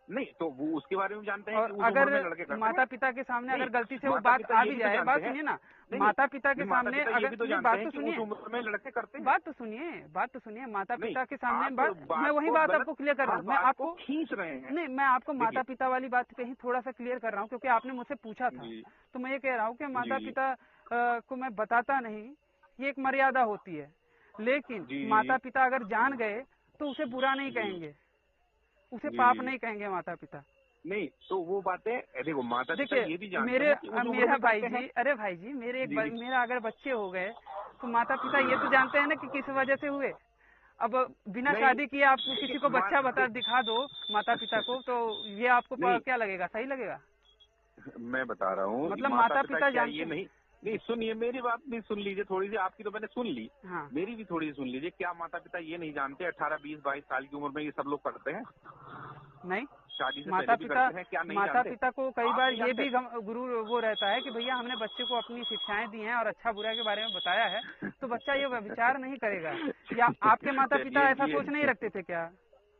नहीं, तो वो उसके बारे में जानते हैं। और अगर माता पिता के सामने अगर गलती से वो बात आ भी जाए, बात सुनिए ना, माता पिता के सामने अगर बात तो सुनिए, उम्र में लड़के करते हैं। बात तो सुनिए, माता पिता के सामने मैं वही बात आपको क्लियर कर रहा हूँ। मैं आपको खींच रहे हैं। नहीं, मैं आपको माता पिता वाली बात पे ही थोड़ा सा क्लियर कर रहा हूँ, क्योंकि आपने मुझसे पूछा था। तो मैं ये कह रहा हूँ कि माता पिता को मैं बताता नहीं, ये एक मर्यादा होती है। लेकिन माता पिता अगर जान गए तो उसे बुरा नहीं कहेंगे, उसे पाप नहीं कहेंगे माता पिता। नहीं, तो वो बातें देखो, माता पिता ये भी जानते हैं। मेरा भाई जी, अरे भाई जी, मेरा अगर बच्चे हो गए तो माता पिता ये तो जानते हैं ना कि किस वजह से हुए। अब बिना शादी किए आप किसी को बच्चा दिखा दो माता पिता को, तो ये आपको क्या लगेगा? सही लगेगा? मैं बता रहा हूँ, मतलब माता पिता जानते नहीं, सुनिए मेरी बात भी सुन लीजिए थोड़ी सी। आपकी तो मैंने सुन ली, मेरी भी थोड़ी सी सुन लीजिए। क्या माता पिता ये नहीं जानते 18, 20, 22 साल की उम्र में ये सब लोग करते हैं? नहीं, शादी से माता पिता को कई बार ये भी गुरु वो रहता है कि भैया हमने बच्चे को अपनी शिक्षाएं दी हैं और अच्छा बुरा के बारे में बताया है, तो बच्चा ये विचार नहीं करेगा। या आपके माता पिता ऐसा सोच नहीं रखते थे क्या?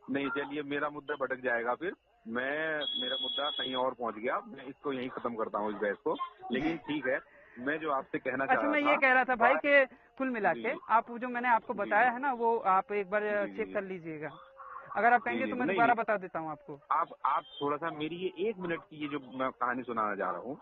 नहीं, चलिए मेरा मुद्दा भटक जाएगा फिर। मेरा मुद्दा कहीं और पहुंच गया। मैं इसको यहीं खत्म करता हूँ, इस बहस को। लेकिन ठीक है, मैं जो आपसे कहना चाह अच्छा, रहा मैं था, ये कह रहा था भाई कि कुल मिला जी के जी आप जो मैंने आपको जी बताया है ना, वो आप एक बार जी चेक जी कर लीजिएगा। अगर आप जी कहेंगे जी तो मैं नहीं दोबारा नहीं, बता देता हूँ आपको। आप थोड़ा सा मेरी ये 1 मिनट की ये जो मैं कहानी सुनाना जा रहा हूँ,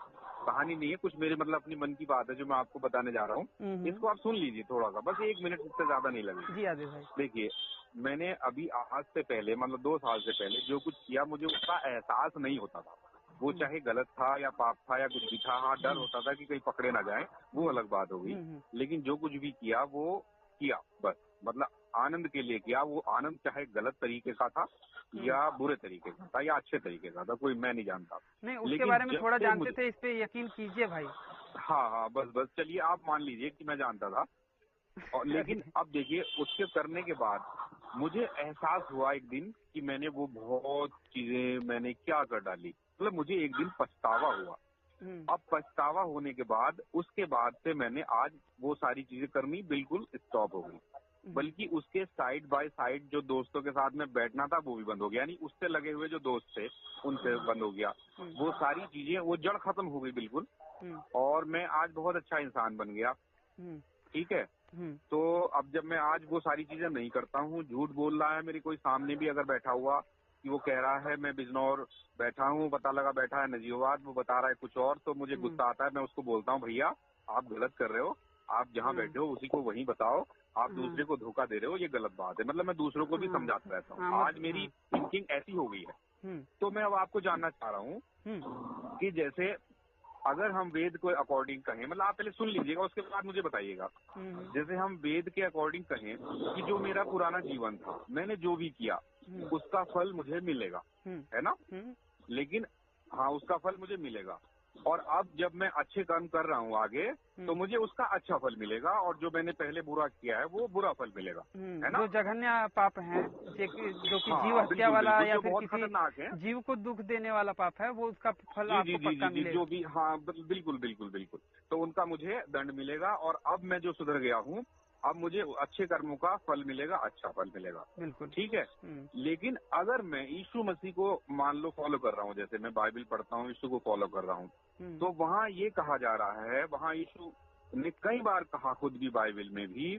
कहानी नहीं है कुछ, मेरे मतलब अपनी मन की बात है जो मैं आपको बताने जा रहा हूँ। इसको आप सुन लीजिए थोड़ा सा, बस 1 मिनट, इससे ज्यादा नहीं लगेगा। जी आदिल भाई। देखिए, मैंने अभी आज से पहले मतलब 2 साल से पहले जो कुछ किया, मुझे उसका एहसास नहीं होता था। वो चाहे गलत था या पाप था या कुछ भी था, हाँ डर होता था कि कहीं पकड़े ना जाए, वो अलग बात हो गई। लेकिन जो कुछ भी किया वो किया, बस मतलब आनंद के लिए किया। वो आनंद चाहे गलत तरीके का था या बुरे तरीके का था या अच्छे तरीके का था, कोई मैं नहीं जानता। नहीं, उसके लेकिन बारे में जब थोड़ा से जानते मुझे, थे, इस पे यकीन कीजिए भाई। हाँ हाँ, बस बस चलिए आप मान लीजिए कि मैं जानता था। और लेकिन अब देखिए, उसके करने के बाद मुझे एहसास हुआ एक दिन कि मैंने वो बहुत चीजें मैंने क्या कर डाली। मतलब मुझे एक दिन पछतावा हुआ। अब पछतावा होने के बाद उसके बाद से मैंने आज वो सारी चीजें करनी बिल्कुल स्टॉप हो गई। बल्कि उसके साइड बाय साइड जो दोस्तों के साथ में बैठना था वो भी बंद हो गया, यानी उससे लगे हुए जो दोस्त थे उनसे बंद हो गया। वो सारी चीजें, वो जड़ खत्म हो गई बिल्कुल। और मैं आज बहुत अच्छा इंसान बन गया। ठीक है, तो अब जब मैं आज वो सारी चीजें नहीं करता हूँ, झूठ बोल रहा है मेरे कोई सामने भी अगर बैठा हुआ कि वो कह रहा है मैं बिजनौर बैठा हूँ, पता लगा बैठा है नजीबाबाद, वो बता रहा है कुछ और, तो मुझे गुस्सा आता है। मैं उसको बोलता हूँ भैया आप गलत कर रहे हो, आप जहाँ बैठे हो उसी को वहीं बताओ, आप दूसरे को धोखा दे रहे हो, ये गलत बात है। मतलब मैं दूसरों को भी समझाता रहता हूँ। आज मेरी थिंकिंग ऐसी हो गई है। तो मैं अब आपको जानना चाह रहा हूँ कि जैसे अगर हम वेद को अकॉर्डिंग कहें, मतलब आप पहले सुन लीजिएगा उसके बाद मुझे बताइएगा। जैसे हम वेद के अकॉर्डिंग कहें कि जो मेरा पुराना जीवन था, मैंने जो भी किया उसका फल मुझे मिलेगा, है ना? लेकिन हाँ, उसका फल मुझे मिलेगा। और अब जब मैं अच्छे कर्म कर रहा हूँ आगे, तो मुझे उसका अच्छा फल मिलेगा, और जो मैंने पहले बुरा किया है वो बुरा फल मिलेगा, है ना? जो जघन्य पाप है, जो कि हाँ, जीव हत्या बिल्कुल वाला बिल्कुल, या जो फिर बहुत किसी खतरनाक है। जीव को दुख देने वाला पाप है, वो उसका फल जी जी आपको जी पक्का जी जी, मिलेगा। जो भी, हाँ बिल्कुल बिल्कुल बिल्कुल, तो उनका मुझे दंड मिलेगा। और अब मैं जो सुधर गया हूँ, अब मुझे अच्छे कर्मों का फल मिलेगा, अच्छा फल मिलेगा। बिल्कुल ठीक है। लेकिन अगर मैं यीशु मसीह को मान लो फॉलो कर रहा हूँ, जैसे मैं बाइबल पढ़ता हूँ, यीशु को फॉलो कर रहा हूँ, तो वहाँ ये कहा जा रहा है, वहाँ यीशु ने कई बार कहा खुद भी बाइबल में भी,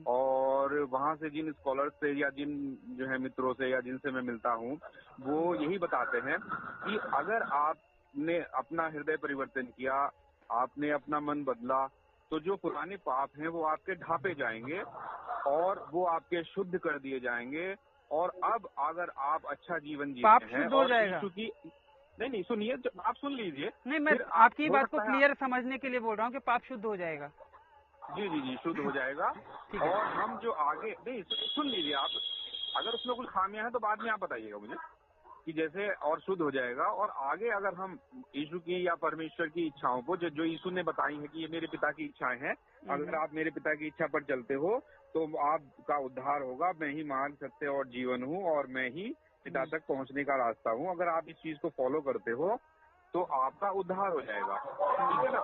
और वहाँ से जिन स्कॉलर से या जिन जो है मित्रों से या जिनसे मैं मिलता हूँ, वो यही बताते हैं कि अगर आपने अपना हृदय परिवर्तन किया, आपने अपना मन बदला, तो जो पुराने पाप हैं वो आपके ढापे जाएंगे और वो आपके शुद्ध कर दिए जाएंगे। और अब अगर आप अच्छा जीवन पाप जीते हैं शुद्ध हो और जाएगा। यीशु की, नहीं सुनिए, आप सुन लीजिए। नहीं, मैं फिर आपकी हो बात को सकता है क्लियर समझने के लिए बोल रहा हूँ कि पाप शुद्ध हो जाएगा। जी जी जी, शुद्ध हो जाएगा। ठीक है। और हम जो आगे, नहीं सुन लीजिए आप, अगर उसमें कुछ खामियां हैं तो बाद में आप बताइएगा मुझे कि जैसे, और शुद्ध हो जाएगा। और आगे अगर हम यीशु की या परमेश्वर की इच्छाओं को, जो यीशु ने बताई है कि ये मेरे पिता की इच्छाएं हैं, अगर आप मेरे पिता की इच्छा पर चलते हो तो आपका उद्धार होगा। मैं ही मार्ग, सत्य और जीवन हूँ, और मैं ही पिता तक पहुँचने का रास्ता हूँ। अगर आप इस चीज को फॉलो करते हो तो आपका उद्धार हो जाएगा। ठीक है ना?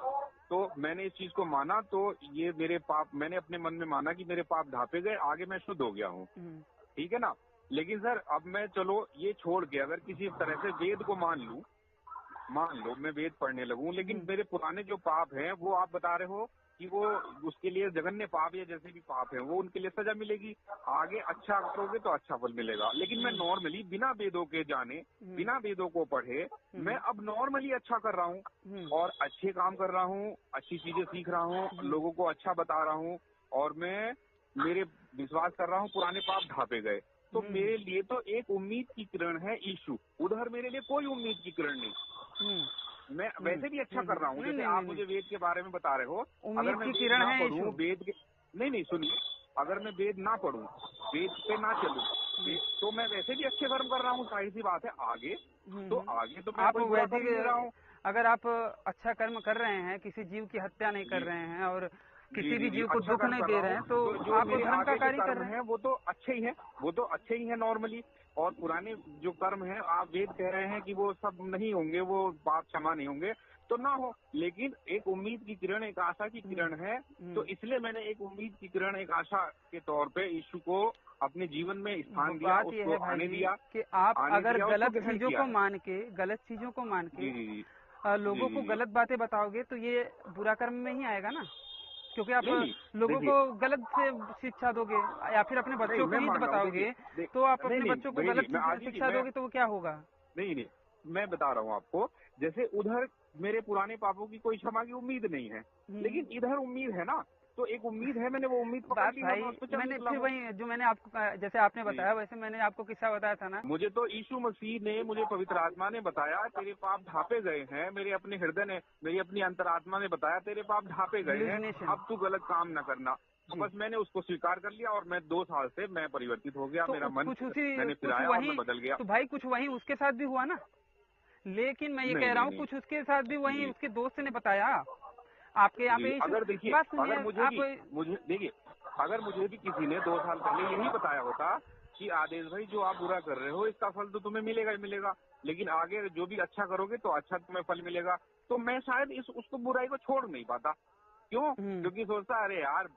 तो मैंने इस चीज को माना, तो ये मेरे पाप, मैंने अपने मन में माना कि मेरे पाप ढापे गए, आगे मैं शुद्ध हो गया हूँ। ठीक है ना? लेकिन सर अब मैं, चलो ये छोड़ के अगर किसी तरह से वेद को मान लो मैं वेद पढ़ने लगूं, लेकिन मेरे पुराने जो पाप हैं वो आप बता रहे हो कि वो उसके लिए जघन्य पाप या जैसे भी पाप है वो उनके लिए सजा मिलेगी। आगे अच्छा करोगे तो अच्छा फल मिलेगा। लेकिन मैं नॉर्मली बिना वेदों के जाने, बिना वेदों को पढ़े, मैं अब नॉर्मली अच्छा कर रहा हूँ और अच्छे काम कर रहा हूँ, अच्छी चीजें सीख रहा हूँ, लोगों को अच्छा बता रहा हूँ, और मैं मेरे विश्वास कर रहा हूँ पुराने पाप ढापे गए। तो मेरे लिए तो एक उम्मीद की किरण है यीशु, उधर मेरे लिए कोई उम्मीद की किरण नहीं। मैं वैसे भी अच्छा कर रहा हूँ। जैसे आप मुझे वेद के बारे में बता रहे हो, अगर मैं वेद ना पढ़ूं, वेद के, नहीं सुनिए, अगर मैं वेद ना पढ़ूं, वेद पे ना चलूं, तो मैं वैसे भी अच्छे कर्म कर रहा हूँ, जाहिर सी बात है। आगे तो मैं कोई बुरा कर ही नहीं रहा हूँ। अगर आप अच्छा कर्म कर रहे हैं, किसी जीव की हत्या नहीं कर रहे हैं और किसी भी जीव को अच्छा दुख नहीं दे रहे हैं, तो जो आप मेरे धर्म का आगे के कार्य कर कर्म रहे हैं। हैं वो तो अच्छे ही हैं नॉर्मली। और पुराने जो कर्म हैं, आप वेद कह रहे हैं कि वो सब नहीं होंगे, वो पाप क्षमा नहीं होंगे, तो ना हो। लेकिन एक उम्मीद की किरण, एक आशा की किरण है, तो इसलिए मैंने एक उम्मीद की किरण, एक आशा के तौर पे यीशु को अपने जीवन में स्थान दिया, बात यह है उसको भाई आने जी दिया कि आप अगर गलत चीजों को मान के जी लोगों को गलत बातें बताओगे तो ये बुरा कर्म में ही आएगा ना, क्योंकि आप नहीं, लोगों देखिए, को गलत से शिक्षा दोगे या फिर अपने बच्चों को मैं ही मान रहा हूँ, बताओगे देखिए, तो आप नहीं अपने नहीं बच्चों को वही गलत नहीं, मैं आगे की शिक्षा दोगे तो वो क्या होगा? नहीं, मैं बता रहा हूँ आपको, जैसे उधर मेरे पुराने पापों की कोई क्षमा की उम्मीद नहीं है, लेकिन इधर उम्मीद है ना, तो एक उम्मीद है, मैंने वो उम्मीद पकड़ बात ली है, भाई मैं उस पर चल मैंने निकला फिर हूँ। वही जो मैंने आपको जैसे आपने बताया वैसे मैंने आपको किस्सा बताया था ना। मुझे तो यीशु मसीह ने, मुझे पवित्र आत्मा ने बताया, तेरे पाप ढापे गए हैं, मेरे अपने हृदय ने, मेरी अपनी अंतरात्मा ने बताया तेरे पाप ढापे गए हैं, Hallucination। अब तू गलत काम न करना। तो बस मैंने उसको स्वीकार कर लिया और मैं 2 साल से मैं परिवर्तित हो गया, तो मेरा मन मैंने कुछ फिराया और वही मैं बदल गया। तो भाई कुछ वही उसके साथ भी हुआ ना, लेकिन मैं ये नहीं, कह रहा नहीं, हूँ नहीं, कुछ उसके साथ भी वही जी, उसके दोस्त ने बताया आपके यहाँ जी। पे इशू। अगर देखिए, बात सुनिए अगर आप। मुझे देखिए, अगर मुझे भी किसी ने 2 साल पहले यही बताया होता कि आदेश भाई जो आप बुरा कर रहे हो इसका फल तो तुम्हें मिलेगा ही मिलेगा, लेकिन आगे जो भी अच्छा करोगे तो अच्छा तुम्हें फल मिलेगा, तो मैं शायद उसको बुराई को छोड़ नहीं पाता। क्यों? क्योंकि सोचता अरे यार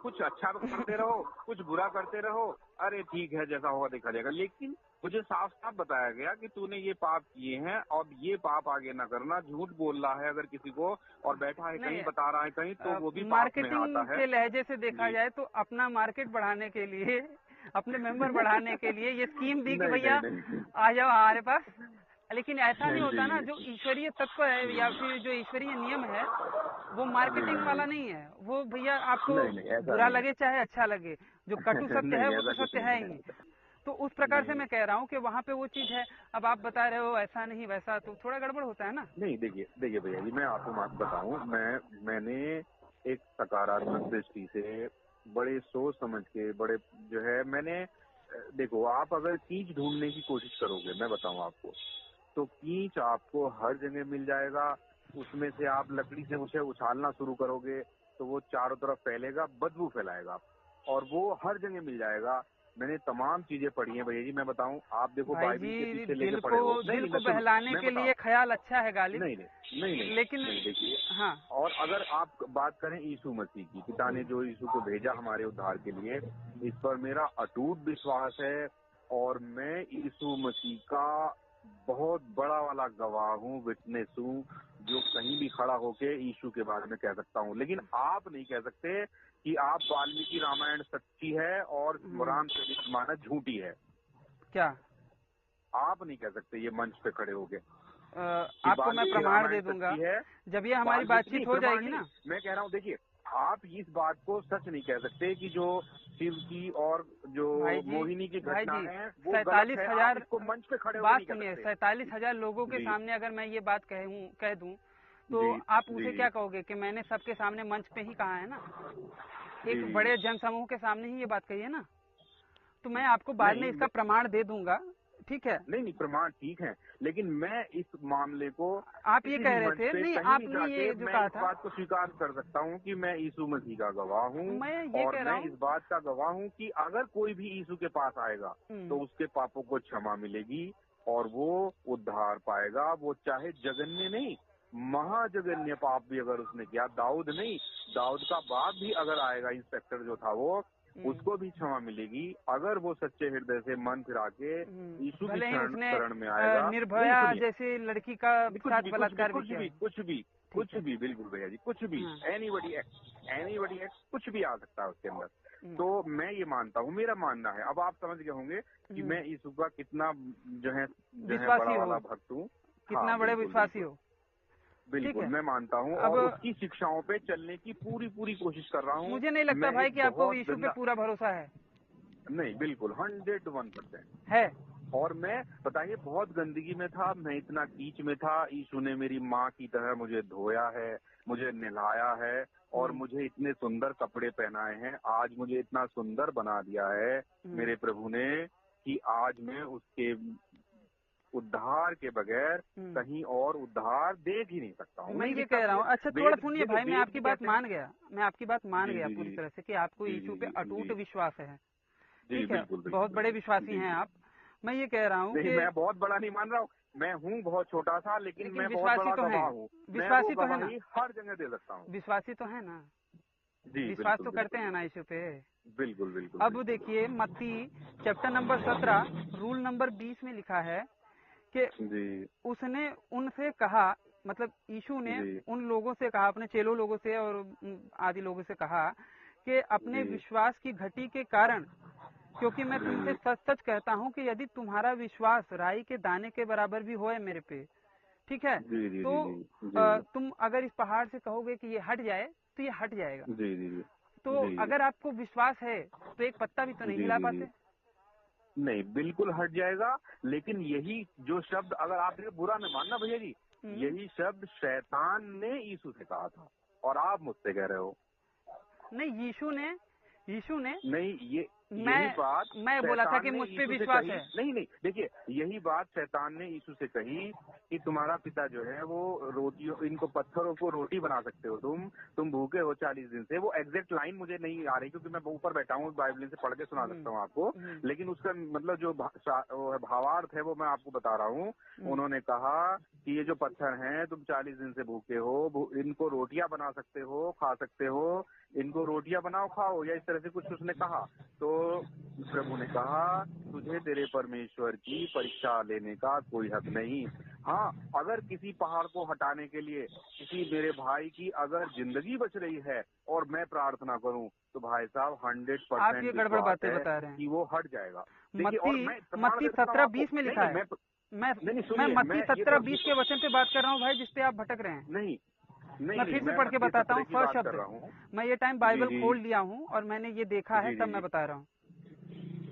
कुछ अच्छा करते रहो, कुछ बुरा करते रहो, अरे ठीक है जैसा होगा देखा जाएगा। लेकिन मुझे साफ साफ बताया गया कि तूने ये पाप किए हैं, अब ये पाप आगे ना करना। झूठ बोल रहा है अगर किसी को और बैठा है कहीं, बता रहा है कहीं, तो वो भी पाप में मार्केटिंग आता है। के लहजे से देखा जाए तो अपना मार्केट बढ़ाने के लिए, अपने मेंबर बढ़ाने के लिए ये स्कीम दी कि नहीं, भैया नहीं, नहीं। आ जाओ हमारे पास। लेकिन ऐसा नहीं होता ना, जी, जो ईश्वरीय तत्व है या फिर जो ईश्वरीय नियम है वो मार्केटिंग वाला नहीं है। वो भैया आपको नहीं, ऐसा बुरा नहीं है। लगे चाहे अच्छा लगे, जो कटु सत्य है नहीं, वो तो ऐसा कुछ सत्य नहीं है ही। तो उस प्रकार से नहीं, मैं कह रहा हूँ कि वहाँ पे वो चीज है। अब आप बता रहे हो ऐसा नहीं वैसा, तो थोड़ा गड़बड़ होता है ना। नहीं, देखिए भैया जी, मैं आपको बात बताऊं, मैंने एक सकारात्मक दृष्टि से, बड़े सोच समझ के, बड़े जो है मैंने देखो, आप अगर कीच ढूंढने की कोशिश करोगे, मैं बताऊं आपको, तो कीच आपको हर जगह मिल जाएगा। उसमें से आप लकड़ी से उसे उछालना शुरू करोगे तो वो चारों तरफ फैलेगा, बदबू फैलाएगा, और वो हर जगह मिल जाएगा। मैंने तमाम चीजें पढ़ी हैं भैया जी, मैं बताऊं, आप देखो भाई बाइबिल के जी पीछे लेके पड़े हो। दिल को मैं सुनो, बहलाने मैं के बताऊं, लिए ख्याल अच्छा है गालिब। नहीं, लेकिन देखिए, हाँ, और अगर आप बात करें यीशु मसीह की, पिता ने जो यीशु को भेजा हमारे उद्धार के लिए, इस पर मेरा अटूट विश्वास है, और मैं यीशु मसीह का बहुत बड़ा वाला गवाह हूँ, विटनेस हूँ, जो कहीं भी खड़ा होके यीशु के बारे में कह सकता हूँ। लेकिन आप नहीं कह सकते कि आप वाल्मीकि रामायण सच्ची है और रामचरितमानस झूठी है। क्या आप नहीं कह सकते ये मंच पे खड़े होके आपको मैं प्रमाण दे दूंगा जब ये हमारी बातचीत हो जाएगी ना। मैं कह रहा हूँ, देखिए, आप इस बात को सच नहीं कह सकते कि जो शिव की और जो मोहिनी की घटना है वो 47,000 इसको मंच पे खड़े बात सुनिए, 47,000 लोगों के सामने अगर मैं ये बात कह दूं तो आप उसे क्या कहोगे कि मैंने सबके सामने मंच पे ही कहा है ना, एक बड़े जनसमूह के सामने ही ये बात कही है ना। तो मैं आपको बाद में इसका प्रमाण दे दूंगा, ठीक है? नहीं, प्रमाण ठीक है, लेकिन मैं इस मामले को, आप ये कह रहे थे, नहीं आपने ये जो कहा था, इस बात को स्वीकार कर सकता हूँ कि मैं यीशु मसीह का गवाह हूँ, और मैं इस बात का गवाह हूँ कि अगर कोई भी यीशु के पास आएगा तो उसके पापों को क्षमा मिलेगी और वो उद्धार पाएगा। वो चाहे जघन्य नहीं, महाजघन्य पाप भी अगर उसने किया, दाऊद का बाप भी अगर आएगा, इंस्पेक्टर जो था वो, उसको भी क्षमा मिलेगी अगर वो सच्चे हृदय से मन फिरा के यीशु की शरण में आएगा। निर्भया जैसी लड़की का साथ बलात्कार भी किया, कुछ भी बिल्कुल भैया जी, कुछ भी, एनीबॉडी एक्ट कुछ भी आ सकता है उसके अंदर। तो मैं ये मानता हूँ, मेरा मानना है, अब आप समझ गए होंगे कि मैं यीशु का कितना जो है बड़ा वाला भक्त हूँ, कितना बड़े विश्वासी हो। बिल्कुल, मैं मानता हूँ और उसकी शिक्षाओं पे चलने की पूरी कोशिश कर रहा हूँ। मुझे नहीं लगता भाई कि आपको यीशु पे पूरा भरोसा है। नहीं, बिल्कुल 101% है। और मैं बताइए बहुत गंदगी में था, मैं इतना कीच में था, यीशु ने मेरी माँ की तरह मुझे धोया है, मुझे नहलाया है, और मुझे इतने सुंदर कपड़े पहनाए हैं, आज मुझे इतना सुंदर बना दिया है मेरे प्रभु ने कि आज मैं उसके उद्धार के बगैर कहीं और उद्धार देख ही नहीं सकता हूँ। मैं ये कह रहा हूँ, अच्छा थोड़ा सुनिए भाई, मैं आपकी बात मान गया पूरी तरह से कि आपको यीशु पे अटूट विश्वास है, ठीक है, बहुत बड़े विश्वासी हैं आप। मैं ये कह रहा हूँ कि मैं बहुत बड़ा नहीं मान रहा हूँ, मैं हूँ बहुत छोटा सा, लेकिन मैं बहुत बड़ा गवाह हूँ। विश्वासी तो है ना, हर जगह दे सकता हूँ। विश्वासी तो है ना, विश्वास तो करते हैं ना यीशु पे। बिल्कुल। अब देखिए मत्ती चैप्टर नंबर 17 रूल नंबर 20 में लिखा है कि उसने उनसे कहा, मतलब यीशु ने जी। उन लोगों से कहा, अपने चेलों लोगों से और आदि लोगों से कहा कि अपने जी। विश्वास की घटी के कारण, क्योंकि मैं तुमसे जी। सच सच कहता हूँ कि यदि तुम्हारा विश्वास राई के दाने के बराबर भी होए मेरे पे, ठीक है, जी। जी। तो जी। जी। तुम अगर इस पहाड़ से कहोगे कि ये हट जाए तो ये हट जाएगा। जी। जी। जी। तो जी। अगर आपको विश्वास है तो एक पत्ता भी तो नहीं जी। हिला जी। पाते। नहीं, बिल्कुल हट जाएगा। लेकिन यही जो शब्द, अगर आप ये बुरा न मानना भैया जी, यही शब्द शैतान ने यीशु से कहा था और आप मुझसे कह रहे हो। नहीं, यीशु ने नहीं, यही बात मैं बोला था शैतान कि ने मुझ पे यीशु से विश्वास कही। है। नहीं नहीं, देखिए, यही बात शैतान ने यीशु से कही कि तुम्हारा पिता जो है वो रोटियों, इनको पत्थरों को रोटी बना सकते हो तुम भूखे हो 40 दिन से। वो एग्जैक्ट लाइन मुझे नहीं आ रही क्योंकि मैं ऊपर बैठा हूँ, बाइबल से पढ़ के सुना सकता हूँ आपको, लेकिन उसका मतलब जो भावार्थ है वो मैं आपको बता रहा हूँ। उन्होंने कहा कि ये जो पत्थर हैं, तुम 40 दिन से भूखे हो, इनको रोटियां बना सकते हो, खा सकते हो, इनको रोटियां बनाओ खाओ, या इस तरह से कुछ उसने कहा। तो प्रभु ने कहा तुझे तेरे परमेश्वर की परीक्षा लेने का कोई हक नहीं। हाँ, अगर किसी पहाड़ को हटाने के लिए किसी मेरे भाई की अगर जिंदगी बच रही है और मैं प्रार्थना करूं, तो भाई साहब 100% आप ये गड़बड़ बातें है बता रहे हैं कि वो हट जाएगा। देखिए, और मैं प्रमाण मत्ती देता हूं 17:20 आपको। में लिखा है। मैं मत्ती 17:20 के वचन पे बात कर रहा हूँ भाई, जिसपे आप भटक रहे हैं। नहीं नहीं, मैं फिर से पढ़ के बताता हूँ फर्स्ट कर रहा शब्द। हूँ। मैं ये टाइम बाइबल खोल लिया हूँ और मैंने ये देखा है, तब मैं बता रहा हूँ।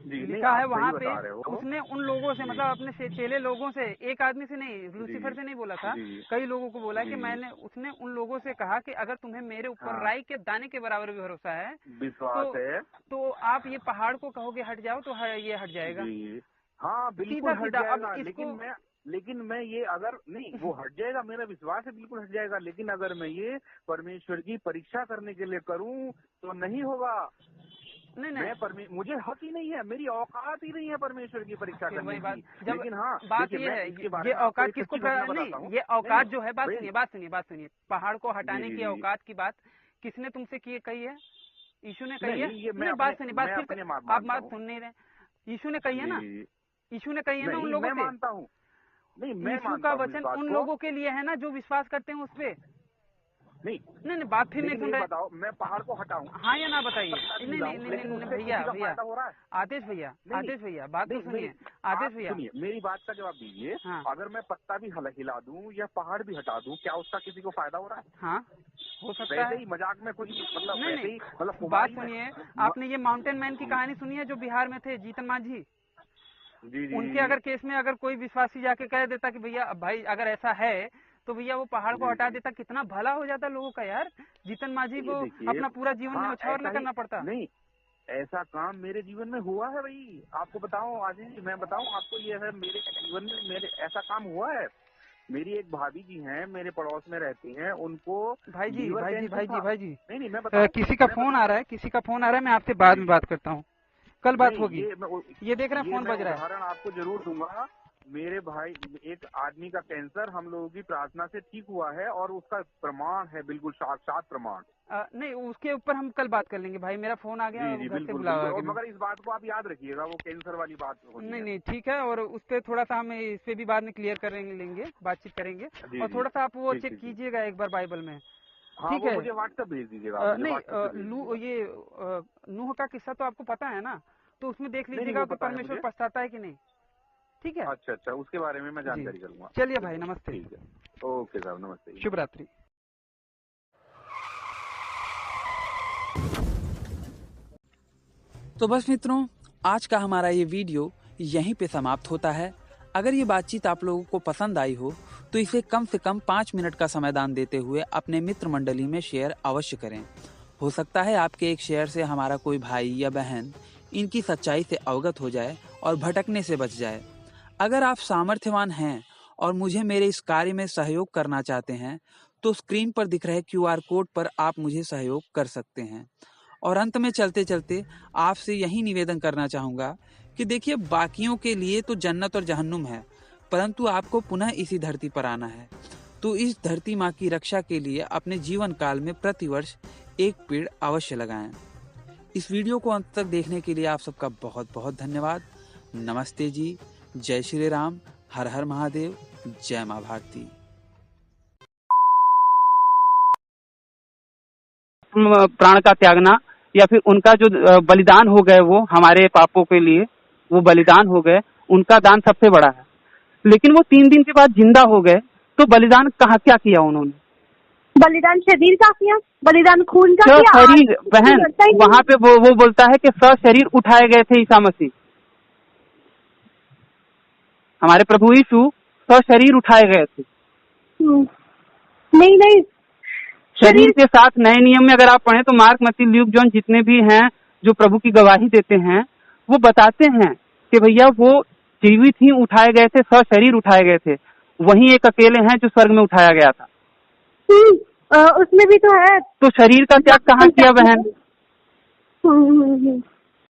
लिखा है वहाँ पे, उसने उन लोगों से, मतलब अपने चेले लोगों से, एक आदमी से नहीं, लूसीफर से नहीं बोला था, कई लोगों को बोला कि उसने उन लोगों से कहा कि अगर तुम्हें मेरे ऊपर राई के दाने के बराबर भी भरोसा है, विश्वास है, तो आप ये पहाड़ को कहोगे हट जाओ तो ये हट जाएगा। हाँ, बिल्कुल हट सीधा। जाएगा। अब लेकिन मैं ये, अगर नहीं वो हट जाएगा, मेरा विश्वास है बिल्कुल हट जाएगा। लेकिन अगर मैं ये परमेश्वर की परीक्षा करने के लिए करूं तो नहीं होगा। नहीं, मुझे हक ही नहीं है, मेरी औकात ही नहीं है परमेश्वर की परीक्षा करने की। लेकिन हाँ, बात ये है, ये औकात किसको, नहीं, ये औकात जो है, बात सुनिए, पहाड़ को हटाने की औकात की बात किसने तुमसे कही है? यीशु ने कही है। बात सुनिए, आप बात सुन नहीं रहे। यीशु ने कही है ना, यीशु ने कही है ना उन लोगों से। मैं मानता हूँ, नहीं, मैं यीशु का वचन उन लोगों के लिए है ना जो विश्वास करते हैं उस पे। नहीं, बात फिर नहीं सुन रहे। बताओ, मैं पहाड़ को हटाऊं? हाँ या ना बताइए। नहीं भैया, आदेश भैया, बात तो सुनिए। आदेश भैया, मेरी बात का जवाब दीजिए। हाँ। अगर मैं पत्ता भी हिला दूं या पहाड़ भी हटा दूं, क्या उसका किसी को फायदा हो रहा है? हाँ, हो सकता है। ही मजाक में कुछ, मतलब नहीं, बात सुनिए। आपने ये माउंटेन मैन की कहानी सुनी है जो बिहार में थे, जीतन मांझी? उनके अगर केस में अगर कोई विश्वासी जाके कह देता कि भैया भाई अगर ऐसा है तो भैया वो पहाड़ को हटा देता, कितना भला हो जाता लोगों का यार। जीतन मांझी को अपना पूरा जीवन न्यौछावर न करना पड़ता। नहीं, ऐसा काम मेरे जीवन में हुआ है भाई। आपको बताऊं आजीज जी, मैं बताऊं आपको, ये है मेरे जीवन में, मेरे ऐसा काम हुआ है। मेरी एक भाभी जी हैं, मेरे पड़ोस में रहती हैं, उनको भाई जी नहीं, मैं बताऊं, किसी का फोन आ रहा है, मैं आपसे बाद में बात करता हूँ, कल बात होगी। ये देख रहे हैं फोन बज रहा है। उदाहरण आपको जरूर दूंगा। मेरे भाई, एक आदमी का कैंसर हम लोगों की प्रार्थना से ठीक हुआ है और उसका प्रमाण है, बिल्कुल साक्षात प्रमाण। नहीं, उसके ऊपर हम कल बात कर लेंगे भाई, मेरा फोन आ गया। जी, बिल्कुल। मगर इस बात को आप याद रखिएगा, वो कैंसर वाली बात नहीं, ठीक है। और उस पर थोड़ा सा हम इस पे भी बाद में क्लियर करेंगे, बातचीत करेंगे। और थोड़ा सा आप वो चेक कीजिएगा एक बार बाइबल में, ठीक है? मुझे व्हाट्सएप भेज दीजिएगा। नहीं, ये नूह का किस्सा तो आपको पता है ना, तो उसमें देख लीजिएगा कि परमेश्वर पछताता है कि नहीं, ठीक है? अच्छा, उसके बारे में मैं जानकारी करूंगा। चलिए भाई, नमस्ते। ठीक है, ओके साहब, नमस्ते, शुभ रात्रि। तो बस मित्रों, आज का हमारा ये वीडियो यहीं पे समाप्त होता है। अगर ये बातचीत आप लोगों को पसंद आई हो तो इसे कम से कम 5 मिनट का समाधान देते हुए अपने मित्र मंडली में शेयर अवश्य करें। हो सकता है आपके एक शेयर से हमारा कोई भाई या बहन इनकी सच्चाई से अवगत हो जाए और भटकने से बच जाए। अगर आप सामर्थ्यवान हैं और मुझे मेरे इस कार्य में सहयोग करना चाहते हैं तो स्क्रीन पर दिख रहे QR कोड पर आप मुझे सहयोग कर सकते हैं। और अंत में चलते चलते आपसे यही निवेदन करना चाहूँगा कि देखिए, बाकियों के लिए तो जन्नत और जहन्नुम है, परंतु आपको पुनः इसी धरती पर आना है। तो इस धरती माँ की रक्षा के लिए अपने जीवन काल में प्रतिवर्ष एक पेड़ अवश्य लगाएं। इस वीडियो को अंत तक देखने के लिए आप सबका बहुत बहुत धन्यवाद। नमस्ते जी, जय श्री राम, हर हर महादेव, जय माँ भारती। प्राण का त्यागना या फिर उनका जो बलिदान हो गए, वो हमारे पापों के लिए वो बलिदान हो गए, उनका दान सबसे बड़ा है। लेकिन वो 3 दिन के बाद जिंदा हो गए, तो बलिदान कहाँ क्या किया उन्होंने? बलिदान शरीर का किया, बलिदान खून का किया। शरीर बहन, वहाँ पे वो बोलता है कि शरीर उठाए गए थे ईसा मसीह, हमारे प्रभु यीशु शरीर उठाए गए थे। नहीं, शरीर के साथ नए नियम में अगर आप पढ़ें तो मार्क, मत्ती, ल्यूक, जॉन जितने भी हैं जो प्रभु की गवाही देते हैं, वो बताते हैं कि भैया वो जीवित ही उठाए गए थे, शरीर उठाए गए थे। वहीं एक अकेले हैं जो स्वर्ग में उठाया गया था। उसमें भी तो है। तो शरीर का त्याग कहाँ किया बहन?